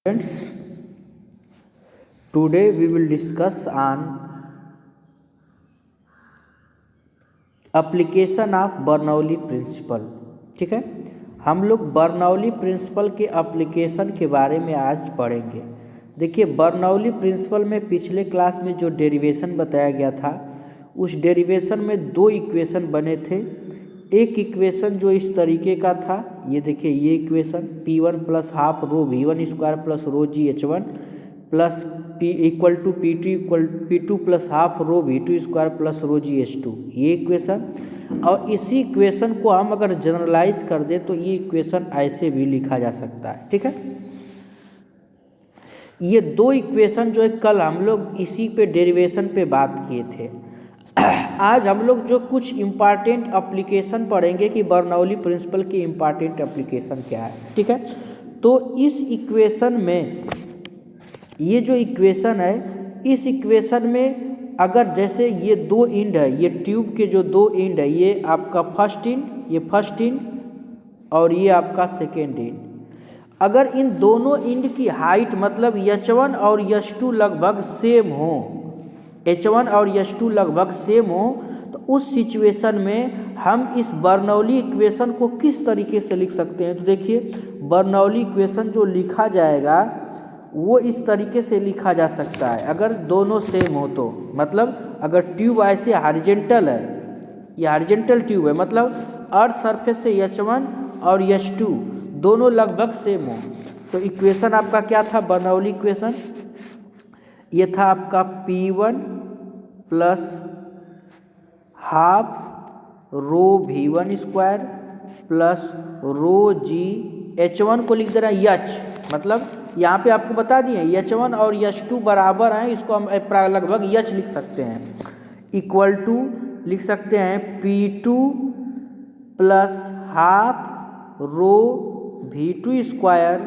Friends, today we will discuss on application of Bernoulli principle. ठीक है, हम लोग बर्नौली प्रिंसिपल के एप्लीकेशन के बारे में आज पढ़ेंगे। देखिए, बर्नौली प्रिंसिपल में पिछले क्लास में जो डेरिवेशन बताया गया था, उस डेरिवेशन में दो इक्वेशन बने थे। एक इक्वेशन जो इस तरीके का था, ये देखिए, ये equation P1 plus half rho V1 square plus rho GH1 plus P equal to P2 plus half rho V2 square plus rho GH2, ये इक्वेशन। और इसी इक्वेशन को हम अगर जनरलाइज कर दें तो ये इक्वेशन ऐसे भी लिखा जा सकता है। ठीक है, ये दो इक्वेशन जो है कल हम लोग इसी पे डेरिवेशन पे बात किए थे। आज हम लोग जो कुछ इम्पॉर्टेंट एप्लीकेशन पढ़ेंगे कि बर्नौली प्रिंसिपल की इम्पॉर्टेंट एप्लीकेशन क्या है। ठीक है, तो इस इक्वेशन में, ये जो इक्वेशन है, इस इक्वेशन में अगर जैसे ये दो एंड है, ये ट्यूब के जो दो एंड है, ये आपका फर्स्ट एंड, ये फर्स्ट एंड और ये आपका सेकेंड एंड, अगर इन दोनों एंड की हाइट मतलब H1 और H2 लगभग सेम हो, H1 और H2 लगभग सेम हो, तो उस सिचुएशन में हम इस बर्नौली इक्वेशन को किस तरीके से लिख सकते हैं। तो देखिए, बर्नौली इक्वेशन जो लिखा जाएगा वो इस तरीके से लिखा जा सकता है। अगर दोनों सेम हो तो मतलब अगर ट्यूब ऐसे हॉरिजॉन्टल है, ये हॉरिजॉन्टल ट्यूब है, मतलब अर्थ सरफेस से H1 और H2 दोनों लगभग सेम हो, तो इक्वेशन आपका क्या था, बर्नौली इक्वेशन? ये था आपका P1 plus half rho V1 square plus रो H1 को लिख दे रहा है H, मतलब यहाँ पे आपको बता दिए H1 और H2 बराबर हैं, इसको हम लगभग H लिख सकते हैं, इक्वल टू लिख सकते हैं P2 plus half rho V2 square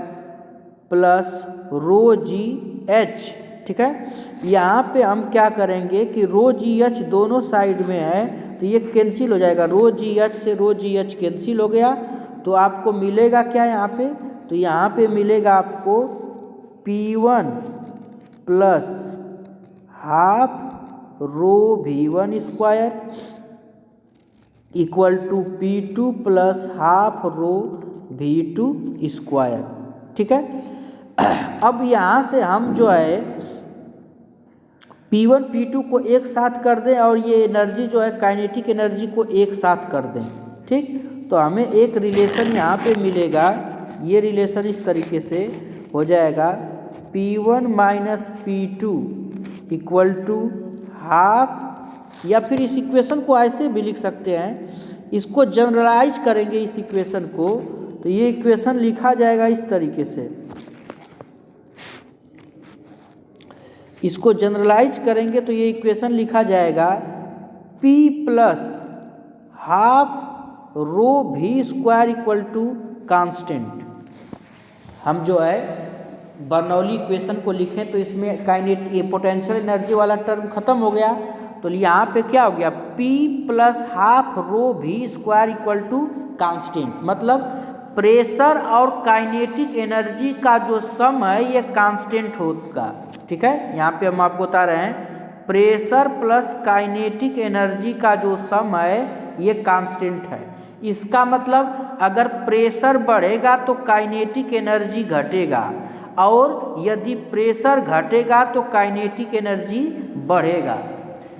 plus रो GH। ठीक है, यहाँ पे हम क्या करेंगे कि रो GH दोनों साइड में है तो ये कैंसिल हो जाएगा, रो GH से रो GH कैंसिल हो गया, तो आपको मिलेगा क्या यहाँ पे, तो यहाँ पे मिलेगा आपको P1 plus half rho V1 square equal to P2 plus half rho V2 square. ठीक है, अब यहाँ से हम जो है P1 P2 को एक साथ कर दें और ये एनर्जी जो है काइनेटिक एनर्जी को एक साथ कर दें। ठीक, तो हमें एक रिलेशन यहाँ पे मिलेगा, ये रिलेशन इस तरीके से हो जाएगा P1 minus P2 equal to half, या फिर इस इक्वेशन को ऐसे भी लिख सकते हैं, इसको जनरलाइज करेंगे इस इक्वेशन को, तो ये इक्वेशन लिखा जाएगा इस तरीके से, इसको जनरलाइज करेंगे तो ये इक्वेशन लिखा जाएगा P plus half rho V square equal to constant. हम जो है बर्नौली इक्वेशन को लिखें तो इसमें ये पोटेंशियल एनर्जी वाला टर्म खत्म हो गया, तो यहाँ पे क्या हो गया, P plus half rho V square equal to constant, मतलब प्रेशर और काइनेटिक एनर्जी का जो सम है ये कांस्टेंट होगा। ठीक है, यहाँ पे हम आपको बता रहे हैं प्रेशर प्लस काइनेटिक एनर्जी का जो सम है ये कांस्टेंट है। इसका मतलब अगर प्रेशर बढ़ेगा तो काइनेटिक एनर्जी घटेगा, और यदि प्रेशर घटेगा तो काइनेटिक एनर्जी बढ़ेगा।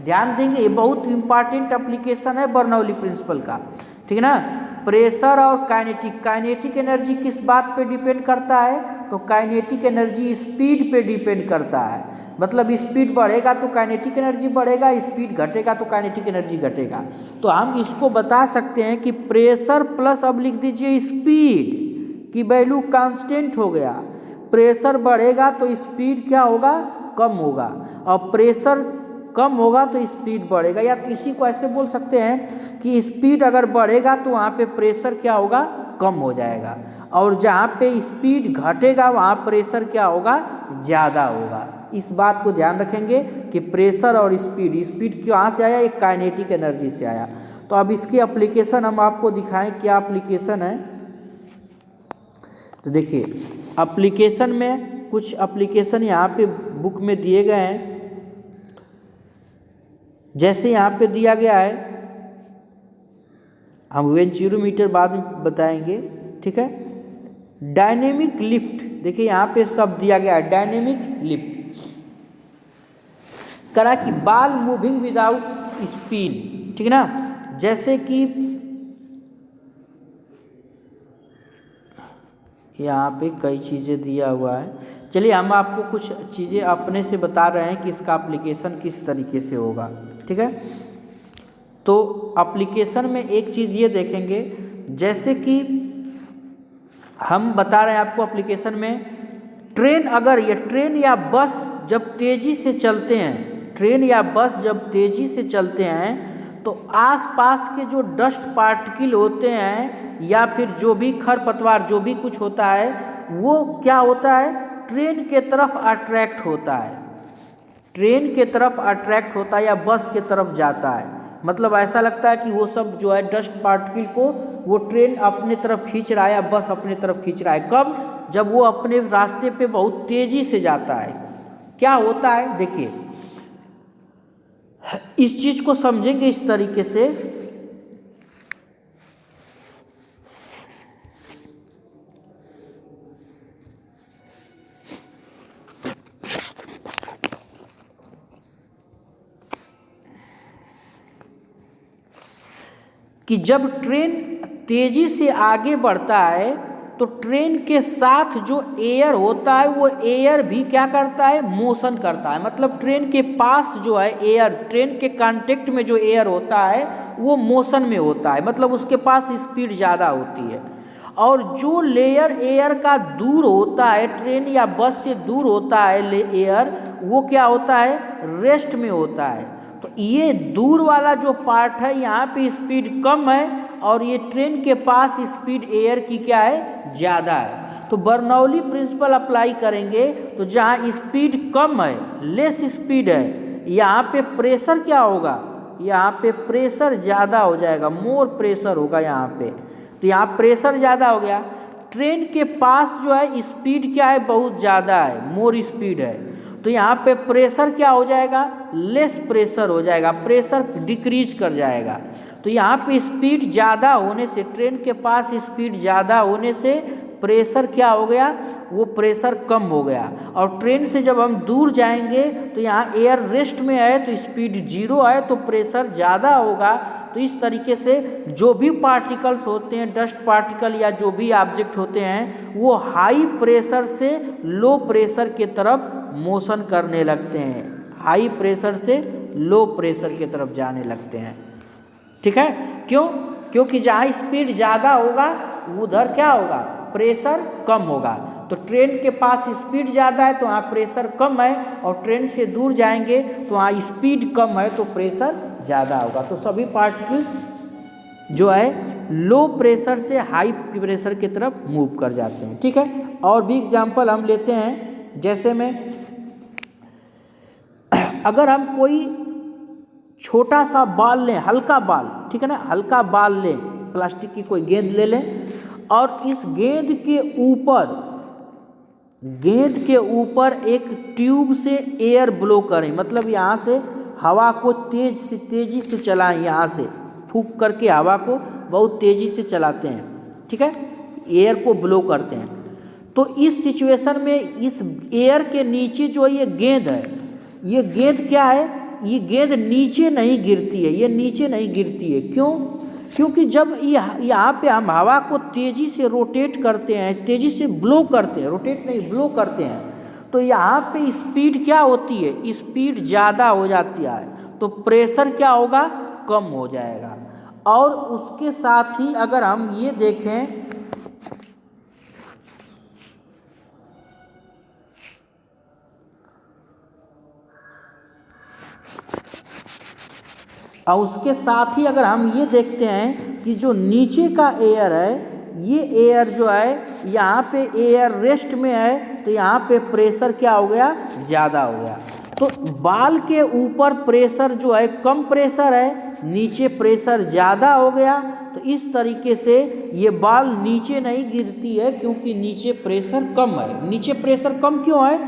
ध्यान देंगे, ये बहुत इंपॉर्टेंट एप्लीकेशन है बर्नौली प्रिंसिपल का। ठीक है ना, प्रेशर और काइनेटिक एनर्जी किस बात पे डिपेंड करता है, तो काइनेटिक एनर्जी स्पीड पे डिपेंड करता है, मतलब स्पीड बढ़ेगा तो काइनेटिक एनर्जी बढ़ेगा, स्पीड घटेगा तो काइनेटिक एनर्जी घटेगा। तो हम इसको बता सकते हैं कि प्रेशर प्लस, अब लिख दीजिए स्पीड की वैल्यू कांस्टेंट हो गया, प्रेशर बढ़ेगा तो स्पीड क्या होगा, कम होगा, और प्रेशर कम होगा तो स्पीड बढ़ेगा। या किसी को ऐसे बोल सकते हैं कि स्पीड अगर बढ़ेगा तो वहाँ पे प्रेशर क्या होगा, कम हो जाएगा, और जहाँ पे स्पीड घटेगा वहाँ प्रेशर क्या होगा, ज़्यादा होगा। इस बात को ध्यान रखेंगे कि प्रेशर और स्पीड कहाँ से आया, एक काइनेटिक एनर्जी से आया। तो अब इसकी एप्लीकेशन हम आपको दिखाएं, क्या एप्लीकेशन है। तो देखिए, एप्लीकेशन में कुछ एप्लीकेशन यहाँ पे बुक में दिए गए हैं। जैसे यहाँ पे दिया गया है, हम वेंचुरोमीटर बाद में बताएंगे, ठीक है। डायनेमिक लिफ्ट, देखिए यहाँ पे सब दिया गया है, डायनेमिक लिफ्ट करा कि बाल मूविंग विदाउट स्पिन, ठीक है ना। जैसे कि यहाँ पे कई चीज़ें दिया हुआ है, चलिए हम आपको कुछ चीज़ें अपने से बता रहे हैं कि इसका एप्लीकेशन किस तरीके से होगा, ठीक है। तो एप्लीकेशन में एक चीज़ ये देखेंगे, जैसे कि हम बता रहे हैं आपको एप्लीकेशन में, ट्रेन, अगर ये ट्रेन या बस जब तेज़ी से चलते हैं, ट्रेन या बस जब तेज़ी से चलते हैं तो आसपास के जो डस्ट पार्टिकल होते हैं या फिर जो भी खरपतवार जो भी कुछ होता है वो क्या होता है, ट्रेन के तरफ अट्रैक्ट होता है, ट्रेन के तरफ अट्रैक्ट होता है या बस के तरफ जाता है। मतलब ऐसा लगता है कि वो सब जो है डस्ट पार्टिकल को वो ट्रेन अपने तरफ खींच रहा है या बस अपने तरफ खींच रहा है। कब? जब वो अपने रास्ते पे बहुत तेज़ी से जाता है। क्या होता है, देखिए इस चीज़ को समझेंगे इस तरीके से, कि जब ट्रेन तेज़ी से आगे बढ़ता है तो ट्रेन के साथ जो एयर होता है वो एयर भी क्या करता है, मोशन करता है। मतलब ट्रेन के पास जो है एयर, ट्रेन के कांटेक्ट में जो एयर होता है वो मोशन में होता है, मतलब उसके पास स्पीड ज़्यादा होती है। और जो लेयर एयर का दूर होता है, ट्रेन या बस से दूर होता है एयर, वो क्या होता है, रेस्ट में होता है। तो ये दूर वाला जो पार्ट है यहाँ पे स्पीड कम है और ये ट्रेन के पास स्पीड एयर की क्या है, ज़्यादा है। तो बर्नौली प्रिंसिपल अप्लाई करेंगे तो जहाँ स्पीड कम है, लेस स्पीड है, यहाँ पे प्रेशर क्या होगा, यहाँ पे प्रेशर ज़्यादा हो जाएगा, मोर प्रेशर होगा यहाँ पे। तो यहाँ प्रेशर ज़्यादा हो गया, ट्रेन के पास जो है स्पीड क्या है, बहुत ज़्यादा है, मोर स्पीड है। तो यहाँ पे प्रेशर क्या हो जाएगा, लेस प्रेशर हो जाएगा, प्रेशर डिक्रीज कर जाएगा। तो यहाँ पे स्पीड ज़्यादा होने से, ट्रेन के पास स्पीड ज़्यादा होने से प्रेशर क्या हो गया, वो प्रेशर कम हो गया। और ट्रेन से जब हम दूर जाएंगे तो यहाँ एयर रेस्ट में है तो स्पीड जीरो है तो प्रेशर ज़्यादा होगा। तो इस तरीके से जो भी पार्टिकल्स होते हैं, डस्ट पार्टिकल या जो भी ऑब्जेक्ट होते हैं, वो हाई प्रेशर से लो प्रेशर के तरफ मोशन करने लगते हैं, हाई प्रेशर से लो प्रेशर की तरफ जाने लगते हैं, ठीक है। क्यों? क्योंकि जहाँ स्पीड ज़्यादा होगा उधर क्या होगा, प्रेशर कम होगा। तो ट्रेन के पास स्पीड ज़्यादा है तो वहाँ प्रेशर कम है, और ट्रेन से दूर जाएंगे तो वहाँ स्पीड कम है तो प्रेशर ज़्यादा होगा। तो सभी पार्टिकल्स जो है लो प्रेशर से हाई प्रेशर की तरफ मूव कर जाते हैं, ठीक है। और भी एग्जाम्पल हम लेते हैं, जैसे में अगर हम कोई छोटा सा बाल लें, हल्का बाल, ठीक है ना, हल्का बाल लें, प्लास्टिक की कोई गेंद ले लें और इस गेंद के ऊपर एक ट्यूब से एयर ब्लो करें, मतलब यहाँ से हवा को तेज़ी से चलाएं, यहाँ से फूंक करके हवा को बहुत तेज़ी से चलाते हैं, ठीक है, एयर को ब्लो करते हैं। तो इस सिचुएशन में इस एयर के नीचे जो ये गेंद है, ये गेंद क्या है, ये गेंद नीचे नहीं गिरती है, ये नीचे नहीं गिरती है। क्यों? क्योंकि जब यहाँ पे हम हवा को तेज़ी से रोटेट करते हैं, तेज़ी से ब्लो करते हैं, रोटेट नहीं ब्लो करते हैं, तो यहाँ पे स्पीड क्या होती है, स्पीड ज़्यादा हो जाती है, तो प्रेशर क्या होगा, कम हो जाएगा। और उसके साथ ही अगर हम ये देखें, और उसके साथ ही अगर हम ये देखते हैं कि जो नीचे का एयर है, ये एयर जो है यहाँ पे एयर रेस्ट में है तो यहाँ पे प्रेशर क्या हो गया, ज़्यादा हो गया। तो बाल के ऊपर प्रेशर जो है कम प्रेशर है, नीचे प्रेशर ज़्यादा हो गया, तो इस तरीके से ये बाल नीचे नहीं गिरती है क्योंकि नीचे प्रेशर कम है। नीचे प्रेशर कम क्यों है,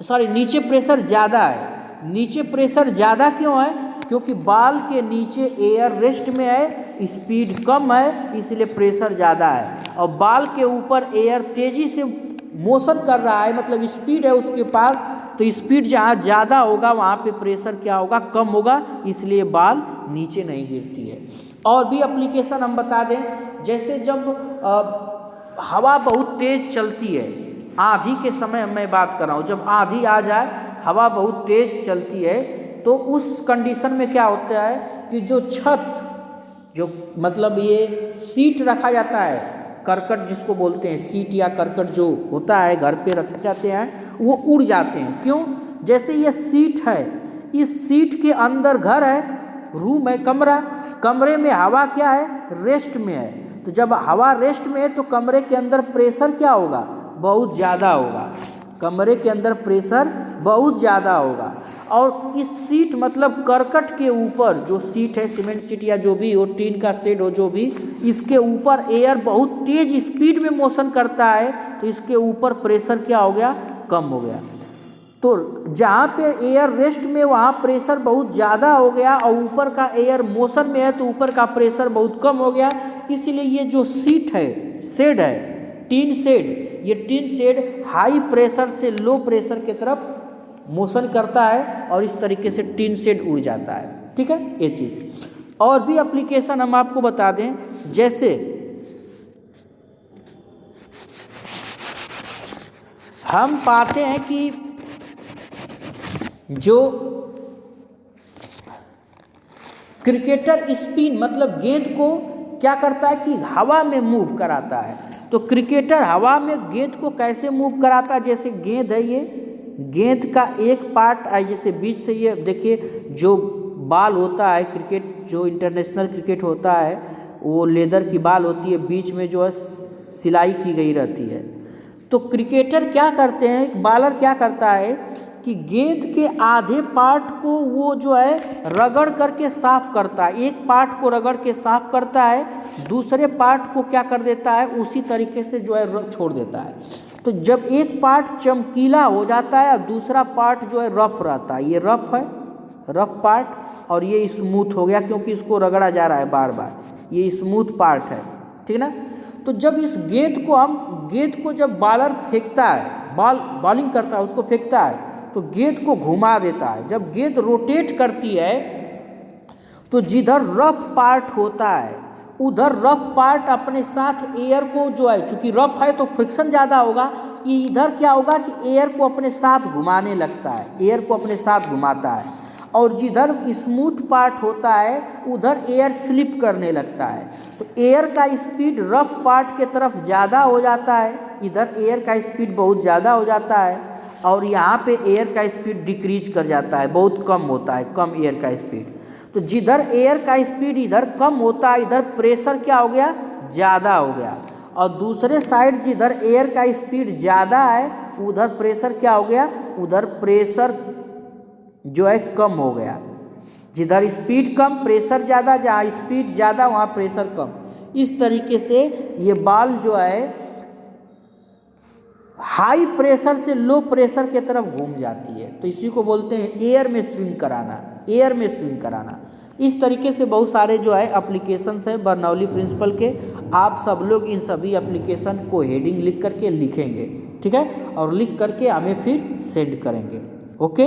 सॉरी नीचे प्रेशर ज़्यादा है। नीचे प्रेशर ज़्यादा क्यों है, क्योंकि बाल के नीचे एयर रेस्ट में है, स्पीड कम है, इसलिए प्रेशर ज़्यादा है। और बाल के ऊपर एयर तेज़ी से मोशन कर रहा है, मतलब स्पीड है उसके पास, तो स्पीड जहाँ ज़्यादा होगा वहाँ पे प्रेशर क्या होगा, कम होगा, इसलिए बाल नीचे नहीं गिरती है। और भी एप्लीकेशन हम बता दें, जैसे जब हवा बहुत तेज़ चलती है, आंधी के समय मैं बात कर रहा हूँ, जब आंधी आ जाए, हवा बहुत तेज़ चलती है, तो उस कंडीशन में क्या होता है कि जो छत, जो मतलब ये सीट रखा जाता है, करकट जिसको बोलते हैं, सीट या करकट जो होता है घर पे रखे जाते हैं, वो उड़ जाते हैं। क्यों, जैसे ये सीट है, इस सीट के अंदर घर है, रूम है, कमरा, कमरे में हवा क्या है, रेस्ट में है, तो जब हवा रेस्ट में है तो कमरे के अंदर प्रेशर क्या होगा, बहुत ज़्यादा होगा, कमरे के अंदर प्रेशर बहुत ज़्यादा होगा। और इस सीट मतलब करकट के ऊपर जो सीट है, सीमेंट सीट या जो भी हो, टीन का शेड हो, जो भी, इसके ऊपर एयर बहुत तेज़ स्पीड में मोशन करता है, तो इसके ऊपर प्रेशर क्या हो गया, कम हो गया। तो जहाँ पे एयर रेस्ट में वहाँ प्रेशर बहुत ज़्यादा हो गया, और ऊपर का एयर मोशन में है तो ऊपर का प्रेशर बहुत कम हो गया। इसलिए ये जो सीट है, शेड है, टीन शेड, ये टीन शेड हाई प्रेशर से लो प्रेशर की तरफ मोशन करता है, और इस तरीके से टीन शेड उड़ जाता है। ठीक है, ये चीज़। और भी एप्लीकेशन हम आपको बता दें, जैसे हम पाते हैं कि जो क्रिकेटर स्पिन मतलब गेंद को क्या करता है कि हवा में मूव कराता है। तो क्रिकेटर हवा में गेंद को कैसे मूव कराता है, जैसे गेंद है, ये गेंद का एक पार्ट है, जैसे बीच से ये देखिए जो बाल होता है, क्रिकेट जो इंटरनेशनल क्रिकेट होता है वो लेदर की बाल होती है, बीच में जो है सिलाई की गई रहती है। तो क्रिकेटर क्या करते हैं, एक बालर क्या करता है कि गेंद के आधे पार्ट को वो जो है रगड़ करके साफ करता है, एक पार्ट को रगड़ के साफ करता है, दूसरे पार्ट को क्या कर देता है, उसी तरीके से जो है छोड़ देता है। तो जब एक पार्ट चमकीला हो जाता है और दूसरा पार्ट जो है रफ रहता है, ये रफ है, रफ पार्ट, और ये स्मूथ हो गया क्योंकि इसको रगड़ा जा रहा है बार बार, ये स्मूथ पार्ट है। ठीक ना। तो जब इस गेंद को जब बॉलर फेंकता है, बॉलिंग करता है, उसको फेंकता है, तो गेंद को घुमा देता है। जब गेंद रोटेट करती है तो जिधर रफ पार्ट होता है उधर रफ पार्ट अपने साथ एयर को जो है, चूंकि रफ है तो फ्रिक्शन ज़्यादा होगा, कि इधर क्या होगा कि एयर को अपने साथ घुमाने लगता है, एयर को अपने साथ घुमाता है, और जिधर स्मूथ पार्ट होता है उधर एयर स्लिप करने लगता है। तो एयर का स्पीड रफ पार्ट के तरफ ज़्यादा हो जाता है, इधर एयर का स्पीड बहुत ज़्यादा हो जाता है, और यहाँ पे एयर का स्पीड डिक्रीज कर जाता है, बहुत कम होता है, कम एयर का स्पीड। तो जिधर एयर का स्पीड इधर कम होता है, इधर प्रेशर क्या हो गया, ज़्यादा हो गया, और दूसरे साइड जिधर एयर का स्पीड ज़्यादा है उधर प्रेशर क्या हो गया, उधर प्रेशर जो है कम हो गया। जिधर स्पीड कम प्रेशर ज़्यादा, जहाँ स्पीड ज़्यादा वहाँ प्रेशर कम। इस तरीके से ये बॉल जो है हाई प्रेशर से लो प्रेशर की तरफ घूम जाती है, तो इसी को बोलते हैं एयर में स्विंग कराना, एयर में स्विंग कराना। इस तरीके से बहुत सारे जो है एप्लीकेशंस है बर्नौली प्रिंसिपल के। आप सब लोग इन सभी एप्लीकेशन को हेडिंग लिख करके लिखेंगे, ठीक है, और लिख करके हमें फिर सेंड करेंगे। ओके।